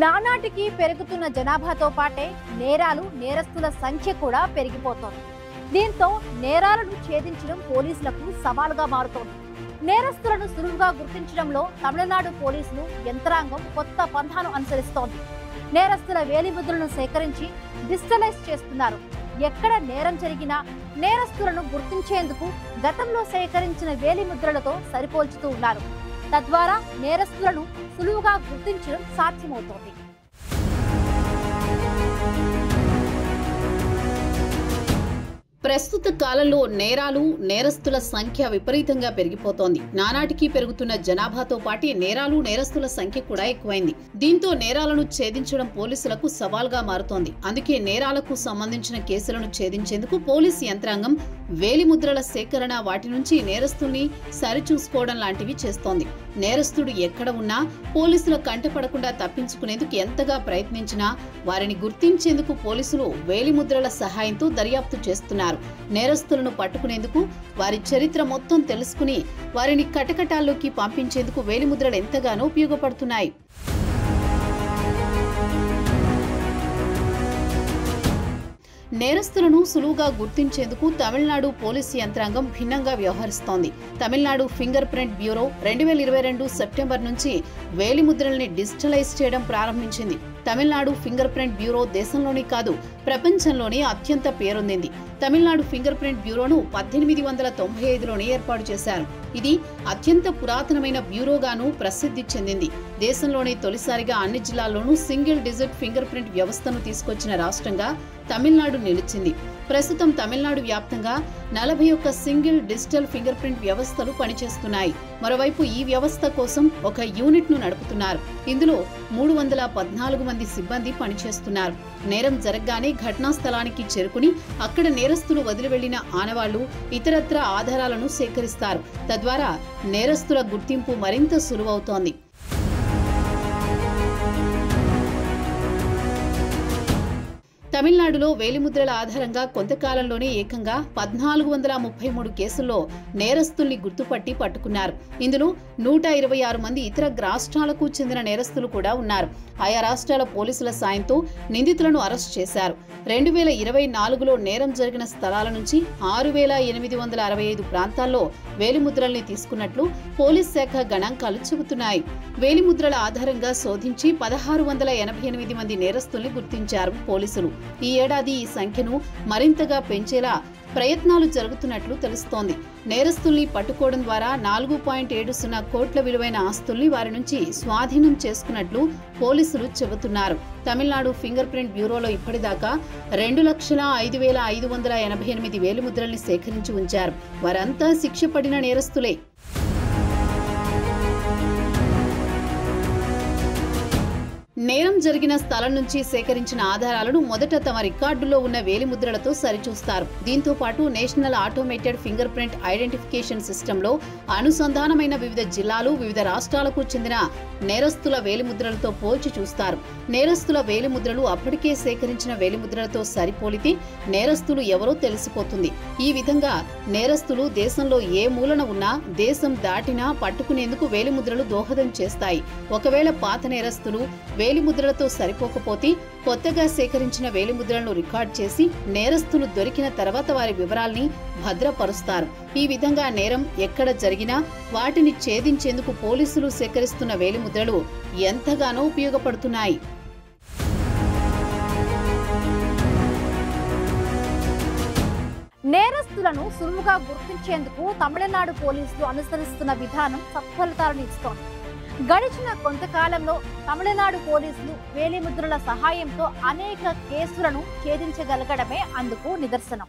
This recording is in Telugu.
నానాటికి పెరుగుతున్న జనాభాతో పాటే నేరాలు నేరస్తుల సంఖ్య కూడా పెరిగిపోతోంది. దీంతో నేరాలను ఛేదించడం పోలీసులకు సవాలుగా మారుతోంది. నేరస్తులను సులువుగా గుర్తించడంలో తమిళనాడు పోలీసులు యంత్రాంగం కొత్త పంథాను అనుసరిస్తోంది. నేరస్తుల వేలిముద్రలను సేకరించి డిజిటలైజ్ చేస్తున్నారు. ఎక్కడ నేరం జరిగినా నేరస్తులను గుర్తించేందుకు గతంలో సేకరించిన వేలిముద్రలతో సరిపోల్చుతూ ఉన్నారు. తద్వారా నేరస్తులను సులువుగా గుర్తించడం సాధ్యమవుతోంది. ప్రస్తుత కాలంలో నేరాలు నేరస్తుల సంఖ్య విపరీతంగా పెరిగిపోతోంది. నానాటికి పెరుగుతున్న జనాభాతో పాటు నేరాలు నేరస్తుల సంఖ్య కూడా ఎక్కువైంది. దీంతో నేరాలను ఛేదించడం పోలీసులకు సవాల్గా మారుతోంది. అందుకే నేరాలకు సంబంధించిన కేసులను ఛేదించేందుకు పోలీసు యంత్రాంగం వేలిముద్రల సేకరణ, వాటి నుంచి నేరస్తుల్ని సరిచూసుకోవడం లాంటివి చేస్తోంది. నేరస్తుడు ఎక్కడ ఉన్నా పోలీసుల కంటపడకుండా తప్పించుకునేందుకు ఎంతగా ప్రయత్నించినా వారిని గుర్తించేందుకు పోలీసులు వేలిముద్రల సహాయంతో దర్యాప్తు చేస్తున్నారు. నేరస్తులను పట్టుకునేందుకు వారి చరిత్ర మొత్తం తెలుసుకుని వారిని కటకటాల్లోకి పంపించేందుకు వేలిముద్రలు ఎంతగానో ఉపయోగపడుతున్నాయి. నేరస్తులను సులువుగా గుర్తించేందుకు తమిళనాడు పోలీసు యంత్రాంగం భిన్నంగా వ్యవహరిస్తోంది. Tamil Nadu finger print bureau 2022 September నుంచి వేలిముద్రల్ని డిజిటలైజ్ చేయడం ప్రారంభించింది. తమిళనాడు ఫింగర్ ప్రింట్ బ్యూరో దేశంలోనే కాదు, ప్రపంచంలోనే అత్యంత పేరొందింది. తమిళనాడు ఫింగర్ ప్రింట్ బ్యూరోను 1895లోనే ఏర్పాటు చేశారు. ఇది అత్యంత పురాతనమైన బ్యూరోగాను ప్రసిద్ధి చెందింది. దేశంలోనే తొలిసారిగా అన్ని జిల్లాల్లోనూ సింగిల్ డిజిట్ ఫింగర్ ప్రింట్ వ్యవస్థను తీసుకొచ్చిన రాష్ట్రంగా తమిళనాడు నిలిచింది. ప్రస్తుతం తమిళనాడు వ్యాప్తంగా 41 సింగిల్ డిజిటల్ ఫింగర్ ప్రింట్ వ్యవస్థలు పనిచేస్తున్నాయి. మరోవైపు ఈ వ్యవస్థ కోసం ఒక యూనిట్ ను నడుపుతున్నారు. ఇందులో 314 మంది సిబ్బంది పనిచేస్తున్నారు. నేరం జరగగానే ఘటనా స్థలానికి చేరుకుని అక్కడ నేరస్తులు వదిలి వెళ్లిన ఆనవాళ్లు, ఇతరత్ర ఆధారాలను సేకరిస్తారు. తద్వారా నేరస్తుల గుర్తింపు మరింత సులువవుతోంది. తమిళనాడులో వేలిముద్రల ఆధారంగా కొంతకాలంలోనే ఏకంగా 1433 కేసుల్లో నేరస్తుల్ని గుర్తుపట్టి పట్టుకున్నారు. ఇందులో 126 మంది ఇతర రాష్ట్రాలకు చెందిన నేరస్తులు కూడా ఉన్నారు. ఆయా రాష్ట్రాల పోలీసుల సాయంతో నిందితులను అరెస్ట్ చేశారు. 2024లో నేరం జరిగిన స్థలాల నుంచి 6865 ప్రాంతాల్లో వేలిముద్రల్ని తీసుకున్నట్లు పోలీస్ శాఖ గణాంకాలు చెబుతున్నాయి. వేలిముద్రల ఆధారంగా శోధించి 1688 మంది నేరస్తుల్ని గుర్తించారు పోలీసులు. ఈ ఏడాది ఈ సంఖ్యను మరింతగా పెంచేలా ప్రయత్నాలు జరుగుతున్నట్లు తెలుస్తోంది. నేరస్తుల్ని పట్టుకోవడం ద్వారా 4.70 కోట్ల విలువైన ఆస్తుల్ని వారి నుంచి స్వాధీనం చేసుకున్నట్లు పోలీసులు చెబుతున్నారు. తమిళనాడు ఫింగర్ ప్రింట్ బ్యూరోలో ఇప్పటిదాకా 2,05,588 వేలిముద్రల్ని సేకరించి ఉంచారు. వారంతా శిక్ష పడిన నేరస్తులే. నేరం జరిగిన స్థలం నుంచి సేకరించిన ఆధారాలను మొదట తమ రికార్డులో ఉన్న వేలిముద్రలతో సరిచూస్తారు. దీంతో పాటు national automated finger print identification సిస్టంలో అనుసంధానమైన వివిధ జిల్లాలు, వివిధ రాష్ట్రాలకు చెందిన నేరస్తుల వేలిముద్రలతో పోల్చి చూస్తారు. నేరస్తుల వేలిముద్రలు అప్పటికే సేకరించిన వేలిముద్రలతో సరిపోలితే నేరస్తులు ఎవరో తెలిసిపోతుంది. ఈ విధంగా నేరస్తులు దేశంలో ఏ మూలన ఉన్నా, దేశం దాటినా పట్టుకునేందుకు వేలిముద్రలు దోహదం చేస్తాయి. ఒకవేళ పాత నేరస్తులు వేలిముద్రలతో సరిపోకపోతే కొత్తగా సేకరించిన వేలిముద్రలను రికార్డ్ చేసి నేరస్తులు దొరికిన తర్వాత వారి వివరాల్ని భద్రపరుస్తారు. ఈ విధంగా నేరం ఎక్కడ జరిగినా వాటిని ఛేదించేందుకు పోలీసులు సేకరిస్తున్న వేలిముద్రలు ఎంతగానో ఉపయోగపడుతున్నాయి. నేరస్తులను సులువుగా గుర్తించేందుకు తమిళనాడు పోలీసులు అనుసరిస్తున్న విధానం సత్ఫలితాలను ఇస్తోంది. గడిచిన కొంతకాలంలో తమిళనాడు పోలీసులు వేలిముద్రల సహాయంతో అనేక కేసులను ఛేదించగలగడమే అందుకు నిదర్శనం.